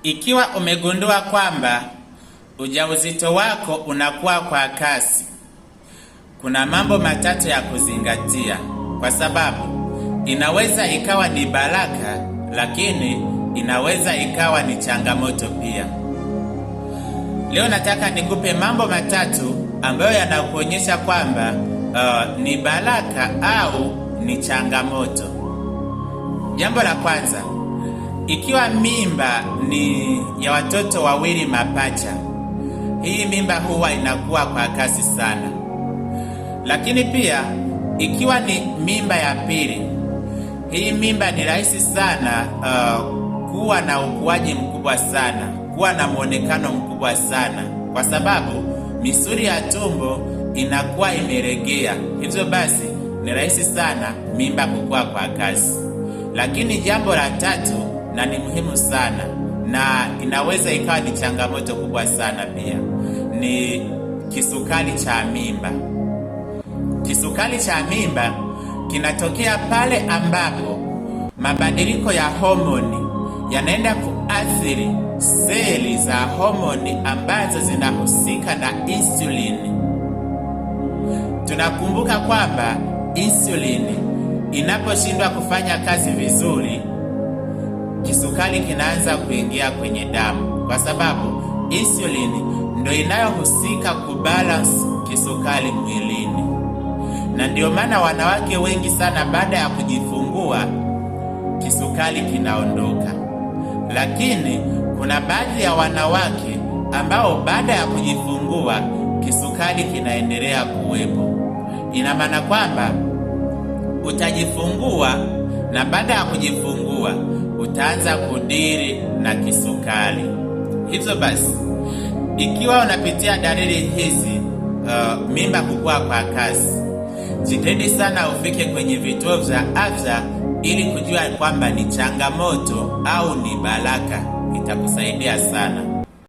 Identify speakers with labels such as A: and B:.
A: Ikiwa umegundua kwamba ujauzito wako unakuwa kwa kasi, kuna mambo matatu ya kuzingatia, kwa sababu inaweza ikawa ni baraka, lakini inaweza ikawa ni changamoto pia. Leo nataka nikupe mambo matatu ambayo yanakuonyesha kwamba ni baraka au ni changamoto. Jambo la kwanza, ikiwa mimba ni ya watoto wawili mapacha, hii mimba huwa inakuwa kwa kasi sana. Lakini pia ikiwa ni mimba ya pili, hii mimba ni rahisi sana kuwa na ukuaji mkubwa sana, kuwa na muonekano mkubwa sana, kwa sababu misuli ya tumbo inakuwa imeregea. Hivyo basi ni rahisi sana mimba kukua kwa kasi. Lakini jambo la tatu, na ni muhimu sana na inaweza ikawa ni changamoto kubwa sana pia, ni kisukari cha mimba. Kisukari cha mimba kinatokea pale ambapo mabadiliko ya homoni yanaenda kuathiri seli za homoni ambazo zinahusika na insulini. Tunakumbuka kwamba insulini inaposhindwa kufanya kazi vizuri, kisukari kinaanza kuingia kwenye damu, kwa sababu insulini ndio inayohusika kubalance kisukari mwilini. Na ndio maana wanawake wengi sana baada ya kujifungua kisukari kinaondoka. Lakini kuna baadhi ya wanawake ambao baada ya kujifungua kisukari kinaendelea kuwepo. Ina maana kwamba utajifungua na baada ya kujifungua utaanza kudiri na kisukari. Hivyo basi, ikiwa unapitia dalili hizi, mimba kukua kwa kasi, jitahidi sana ufike kwenye vituo vya afya ili kujua kwamba ni changamoto au ni baraka. Itakusaidia sana.